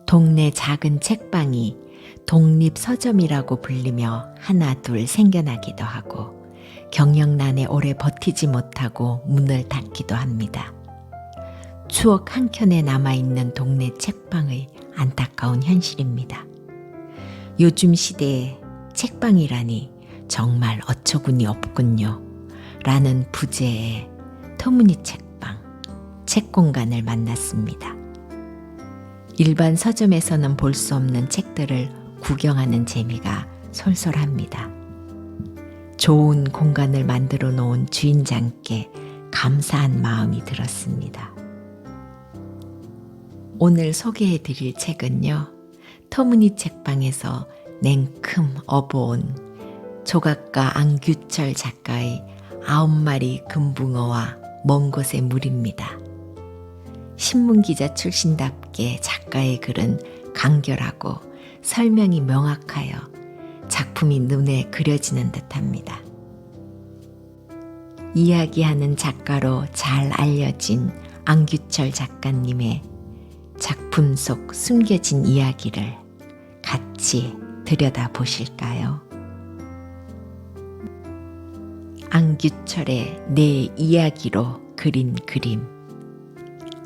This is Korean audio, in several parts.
동네 작은 책방이 독립서점이라고 불리며 하나 둘 생겨나기도 하고 경영난에 오래 버티지 못하고 문을 닫기도 합니다. 추억 한켠에 남아있는 동네 책방의 안타까운 현실입니다. 요즘 시대에 책방이라니 정말 어처구니 없군요. 라는 부제의 터무니 책방, 책공간을 만났습니다. 일반 서점에서는 볼 수 없는 책들을 구경하는 재미가 솔솔합니다. 좋은 공간을 만들어 놓은 주인장께 감사한 마음이 들었습니다. 오늘 소개해 드릴 책은요, 터무니 책방에서 냉큼 업어온 조각가 안규철 작가의 9마리 금붕어와 먼 곳의 물입니다. 신문기자 출신답게 작가의 글은 간결하고 설명이 명확하여 작품이 눈에 그려지는 듯합니다. 이야기하는 작가로 잘 알려진 안규철 작가님의 작품 속 숨겨진 이야기를 같이 들여다보실까요? 안규철의 내 이야기로 그린 그림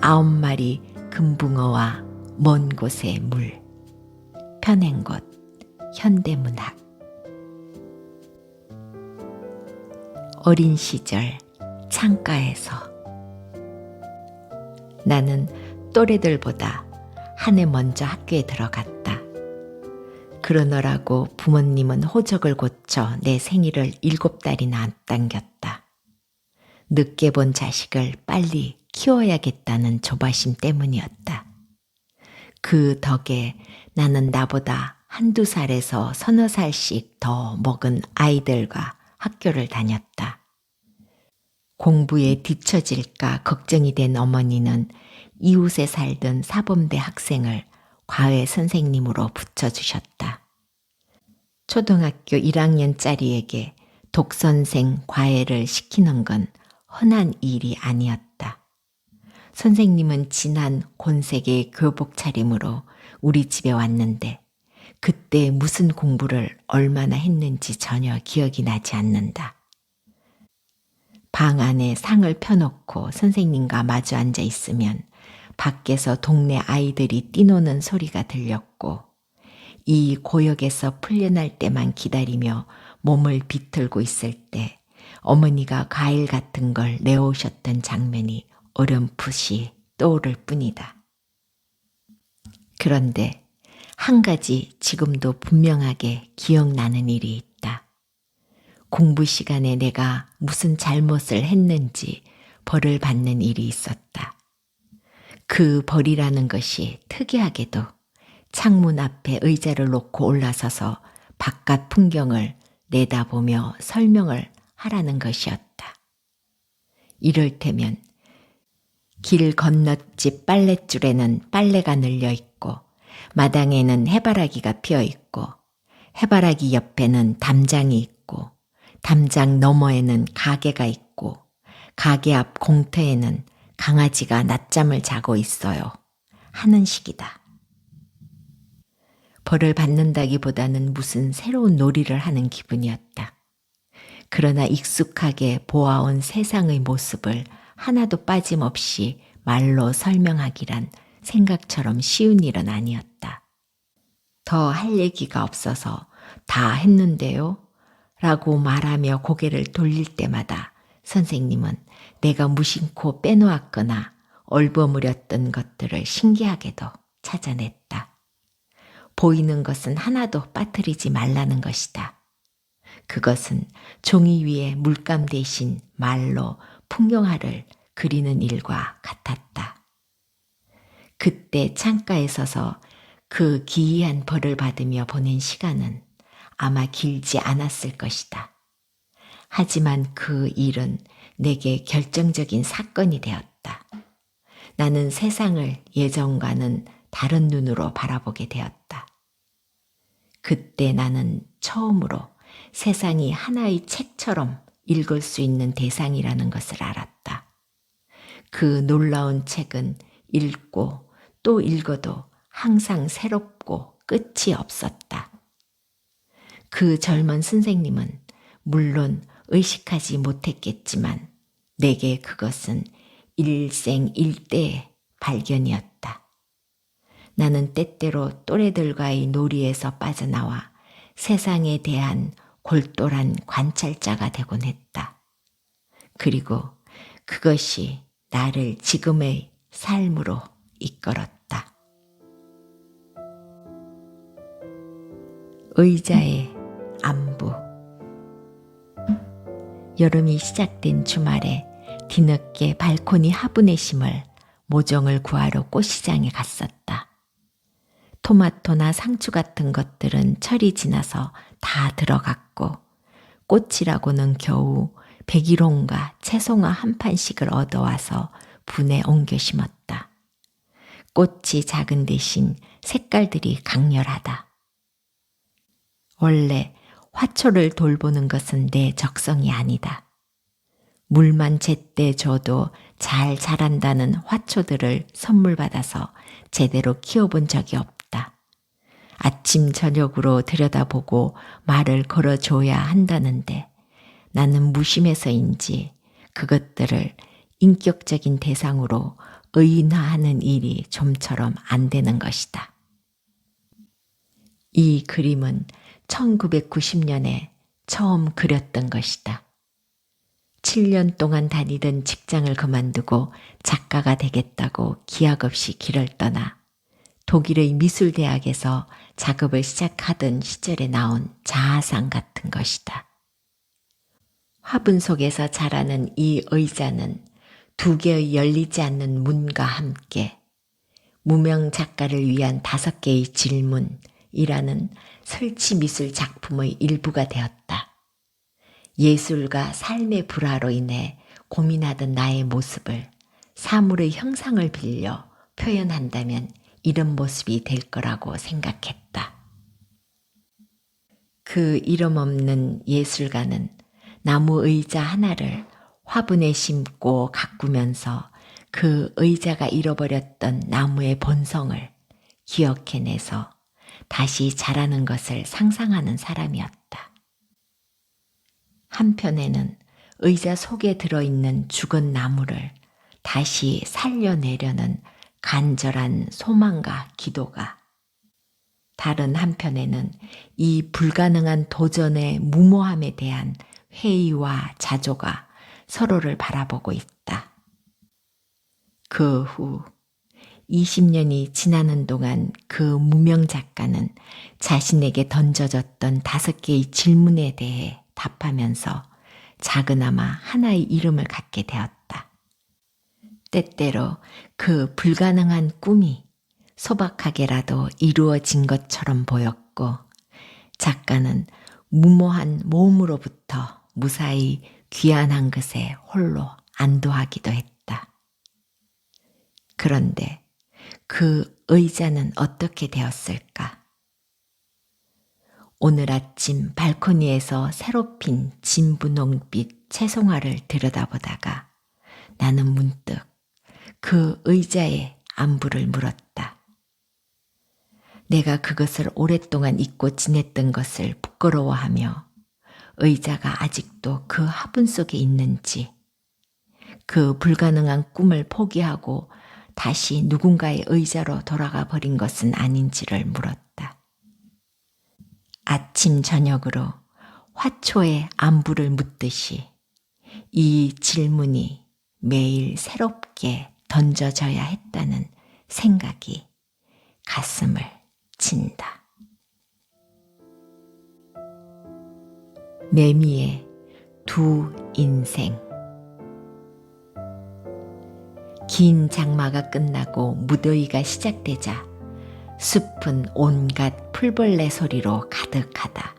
9마리 금붕어와 먼 곳의 물 펴낸곳 현대문학. 어린 시절 창가에서 나는 또래들보다 한 해 먼저 학교에 들어갔다. 그러느라고 부모님은 호적을 고쳐 내 생일을 7달이나 앞당겼다. 늦게 본 자식을 빨리 키워야겠다는 조바심 때문이었다. 그 덕에 나는 나보다 한두 살에서 서너 살씩 더 먹은 아이들과 학교를 다녔다. 공부에 뒤처질까 걱정이 된 어머니는 이웃에 살던 사범대 학생을 과외 선생님으로 붙여주셨다. 초등학교 1학년짜리에게 독선생 과외를 시키는 건 흔한 일이 아니었다. 선생님은 진한 곤색의 교복 차림으로 우리 집에 왔는데 그때 무슨 공부를 얼마나 했는지 전혀 기억이 나지 않는다. 방 안에 상을 펴놓고 선생님과 마주 앉아 있으면 밖에서 동네 아이들이 뛰노는 소리가 들렸고 이 고역에서 풀려날 때만 기다리며 몸을 비틀고 있을 때 어머니가 과일 같은 걸 내오셨던 장면이 어렴풋이 떠오를 뿐이다. 그런데 한 가지 지금도 분명하게 기억나는 일이 있다. 공부 시간에 내가 무슨 잘못을 했는지 벌을 받는 일이 있었다. 그 벌이라는 것이 특이하게도 창문 앞에 의자를 놓고 올라서서 바깥 풍경을 내다보며 설명을 하라는 것이었다. 이를테면 길 건너집 빨랫줄에는 빨래가 널려 있고 마당에는 해바라기가 피어 있고 해바라기 옆에는 담장이 있고 담장 너머에는 가게가 있고 가게 앞 공터에는 강아지가 낮잠을 자고 있어요. 하는 식이다. 벌을 받는다기보다는 무슨 새로운 놀이를 하는 기분이었다. 그러나 익숙하게 보아온 세상의 모습을 하나도 빠짐없이 말로 설명하기란 생각처럼 쉬운 일은 아니었다. 더 할 얘기가 없어서 다 했는데요? 라고 말하며 고개를 돌릴 때마다 선생님은 내가 무심코 빼놓았거나 얼버무렸던 것들을 신기하게도 찾아냈다. 보이는 것은 하나도 빠뜨리지 말라는 것이다. 그것은 종이 위에 물감 대신 말로 풍경화를 그리는 일과 같았다. 그때 창가에 서서 그 기이한 벌을 받으며 보낸 시간은 아마 길지 않았을 것이다. 하지만 그 일은 내게 결정적인 사건이 되었다. 나는 세상을 예전과는 다른 눈으로 바라보게 되었다. 그때 나는 처음으로 세상이 하나의 책처럼 읽을 수 있는 대상이라는 것을 알았다. 그 놀라운 책은 읽고 또 읽어도 항상 새롭고 끝이 없었다. 그 젊은 선생님은 물론 의식하지 못했겠지만 내게 그것은 일생일대의 발견이었다. 나는 때때로 또래들과의 놀이에서 빠져나와 세상에 대한 골똘한 관찰자가 되곤 했다. 그리고 그것이 나를 지금의 삶으로 이끌었다. 의자의 안부. 여름이 시작된 주말에 뒤늦게 발코니 화분에 심을 모종을 구하러 꽃시장에 갔었다. 토마토나 상추 같은 것들은 철이 지나서 다 들어갔고 꽃이라고는 겨우 백일홍과 채송화 한 판씩을 얻어와서 분에 옮겨 심었다. 꽃이 작은 대신 색깔들이 강렬하다. 원래 화초를 돌보는 것은 내 적성이 아니다. 물만 제때 줘도 잘 자란다는 화초들을 선물 받아서 제대로 키워본 적이 없다. 아침 저녁으로 들여다보고 말을 걸어줘야 한다는데 나는 무심해서인지 그것들을 인격적인 대상으로 의인화하는 일이 좀처럼 안 되는 것이다. 이 그림은 1990년에 처음 그렸던 것이다. 7년 동안 다니던 직장을 그만두고 작가가 되겠다고 기약 없이 길을 떠나 독일의 미술대학에서 작업을 시작하던 시절에 나온 자아상 같은 것이다. 화분 속에서 자라는 이 의자는 2개의 열리지 않는 문과 함께 무명 작가를 위한 5개의 질문이라는 설치 미술 작품의 일부가 되었다. 예술과 삶의 불화로 인해 고민하던 나의 모습을 사물의 형상을 빌려 표현한다면 이런 모습이 될 거라고 생각했다. 그 이름 없는 예술가는 나무 의자 하나를 화분에 심고 가꾸면서 그 의자가 잃어버렸던 나무의 본성을 기억해내서 다시 자라는 것을 상상하는 사람이었다. 한편에는 의자 속에 들어있는 죽은 나무를 다시 살려내려는 간절한 소망과 기도가, 다른 한편에는 이 불가능한 도전의 무모함에 대한 회의와 자조가 서로를 바라보고 있다. 그 후 20년이 지나는 동안 그 무명 작가는 자신에게 던져졌던 5개의 질문에 대해 답하면서 작으나마 하나의 이름을 갖게 되었다. 때때로 그 불가능한 꿈이 소박하게라도 이루어진 것처럼 보였고 작가는 무모한 모험으로부터 무사히 귀한 한 것에 홀로 안도하기도 했다. 그런데 그 의자는 어떻게 되었을까? 오늘 아침 발코니에서 새로 핀 진분홍빛 채송화를 들여다보다가 나는 문득 그 의자의 안부를 물었다. 내가 그것을 오랫동안 잊고 지냈던 것을 부끄러워하며 의자가 아직도 그 화분 속에 있는지, 그 불가능한 꿈을 포기하고 다시 누군가의 의자로 돌아가 버린 것은 아닌지를 물었다. 아침 저녁으로 화초의 안부를 묻듯이 이 질문이 매일 새롭게 던져져야 했다는 생각이 가슴을 친다. 매미의 두 인생. 긴 장마가 끝나고 무더위가 시작되자 숲은 온갖 풀벌레 소리로 가득하다.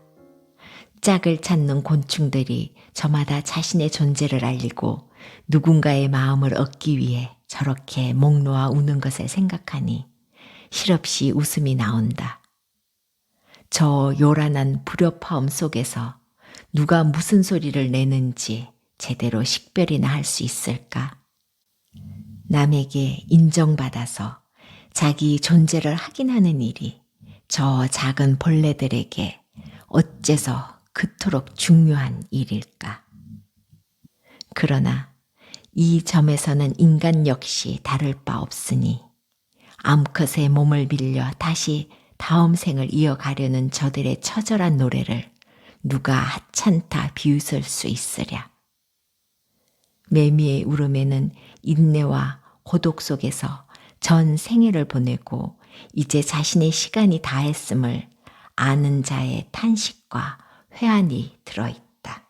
짝을 찾는 곤충들이 저마다 자신의 존재를 알리고 누군가의 마음을 얻기 위해 저렇게 목 놓아 우는 것을 생각하니 실없이 웃음이 나온다. 저 요란한 불협화음 속에서 누가 무슨 소리를 내는지 제대로 식별이나 할 수 있을까? 남에게 인정받아서 자기 존재를 확인하는 일이 저 작은 벌레들에게 어째서 그토록 중요한 일일까? 그러나 이 점에서는 인간 역시 다를 바 없으니 암컷의 몸을 빌려 다시 다음 생을 이어가려는 저들의 처절한 노래를 누가 하찮다 비웃을 수 있으랴. 매미의 울음에는 인내와 고독 속에서 전 생애를 보내고 이제 자신의 시간이 다했음을 아는 자의 탄식과 회한이 들어있다.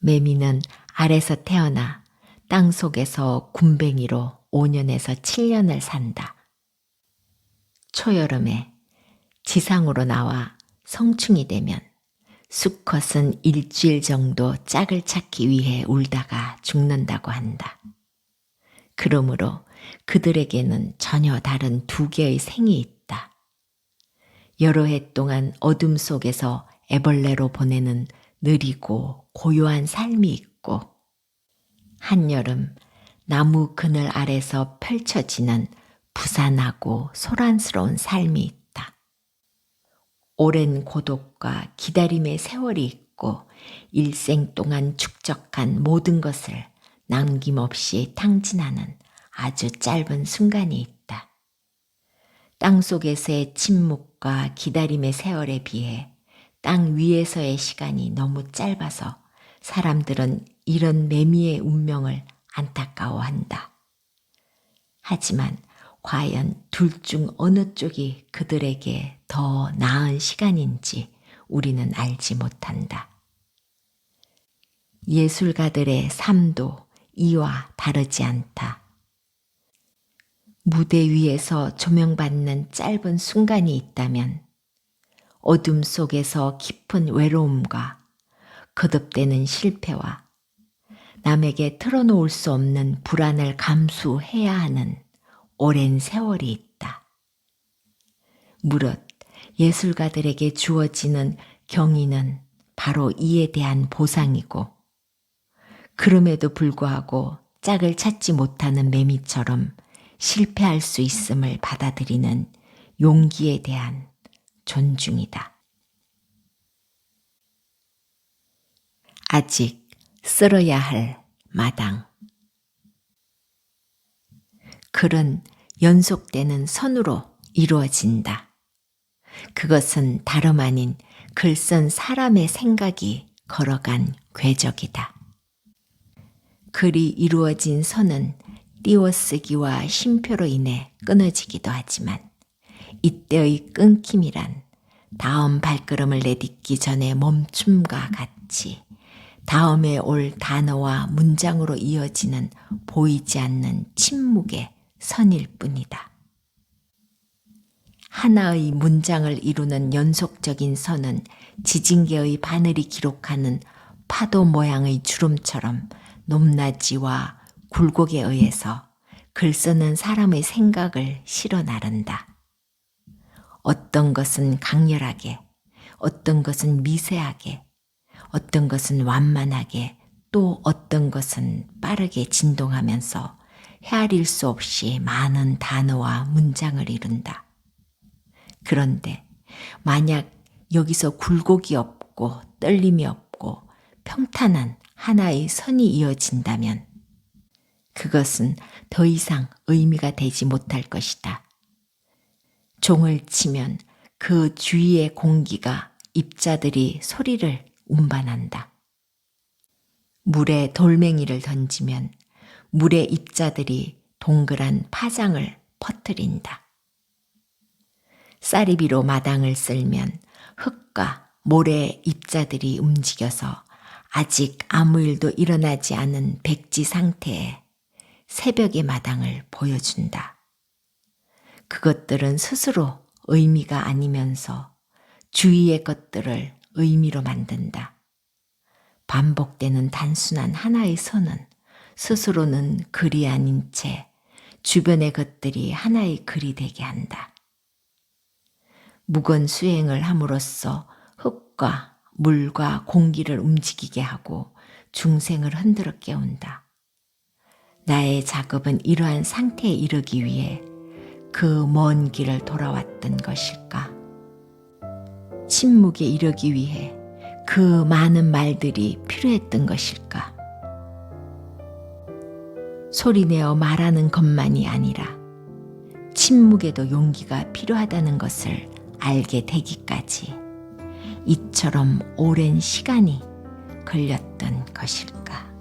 매미는 알에서 태어나 땅 속에서 굼벵이로 5년에서 7년을 산다. 초여름에 지상으로 나와 성충이 되면 수컷은 일주일 정도 짝을 찾기 위해 울다가 죽는다고 한다. 그러므로 그들에게는 전혀 다른 두 개의 생이 있다. 여러 해 동안 어둠 속에서 애벌레로 보내는 느리고 고요한 삶이 있고, 한여름 나무 그늘 아래서 펼쳐지는 부산하고 소란스러운 삶이 있다. 오랜 고독과 기다림의 세월이 있고 일생 동안 축적한 모든 것을 남김없이 탕진하는 아주 짧은 순간이 있다. 땅 속에서의 침묵과 기다림의 세월에 비해 땅 위에서의 시간이 너무 짧아서 사람들은 이런 매미의 운명을 안타까워한다. 하지만 과연 둘 중 어느 쪽이 그들에게 더 나은 시간인지 우리는 알지 못한다. 예술가들의 삶도 이와 다르지 않다. 무대 위에서 조명받는 짧은 순간이 있다면 어둠 속에서 깊은 외로움과 거듭되는 실패와 남에게 털어놓을 수 없는 불안을 감수해야 하는 오랜 세월이 있다. 무릇 예술가들에게 주어지는 경의는 바로 이에 대한 보상이고, 그럼에도 불구하고 짝을 찾지 못하는 매미처럼 실패할 수 있음을 받아들이는 용기에 대한 존중이다. 아직 쓸어야 할 마당. 글은 연속되는 선으로 이루어진다. 그것은 다름 아닌 글 쓴 사람의 생각이 걸어간 궤적이다. 글이 이루어진 선은 띄워쓰기와 쉼표로 인해 끊어지기도 하지만 이때의 끊김이란 다음 발걸음을 내딛기 전에 멈춤과 같이 다음에 올 단어와 문장으로 이어지는 보이지 않는 침묵의 선일 뿐이다. 하나의 문장을 이루는 연속적인 선은 지진계의 바늘이 기록하는 파도 모양의 주름처럼 높낮이와 굴곡에 의해서 글 쓰는 사람의 생각을 실어 나른다. 어떤 것은 강렬하게, 어떤 것은 미세하게, 어떤 것은 완만하게, 또 어떤 것은 빠르게 진동하면서 헤아릴 수 없이 많은 단어와 문장을 이룬다. 그런데 만약 여기서 굴곡이 없고 떨림이 없고 평탄한 하나의 선이 이어진다면 그것은 더 이상 의미가 되지 못할 것이다. 종을 치면 그 주위의 공기가 입자들이 소리를 운반한다. 물에 돌멩이를 던지면 물의 입자들이 동그란 파장을 퍼뜨린다. 쌀이비로 마당을 쓸면 흙과 모래의 입자들이 움직여서 아직 아무 일도 일어나지 않은 백지 상태에 새벽의 마당을 보여준다. 그것들은 스스로 의미가 아니면서 주위의 것들을 의미로 만든다. 반복되는 단순한 하나의 선은 스스로는 글이 아닌 채 주변의 것들이 하나의 글이 되게 한다. 묵은 수행을 함으로써 흙과 물과 공기를 움직이게 하고 중생을 흔들어 깨운다. 나의 작업은 이러한 상태에 이르기 위해 그 먼 길을 돌아왔던 것일까? 침묵에 이르기 위해 그 많은 말들이 필요했던 것일까? 소리내어 말하는 것만이 아니라 침묵에도 용기가 필요하다는 것을 알게 되기까지 이처럼 오랜 시간이 걸렸던 것일까?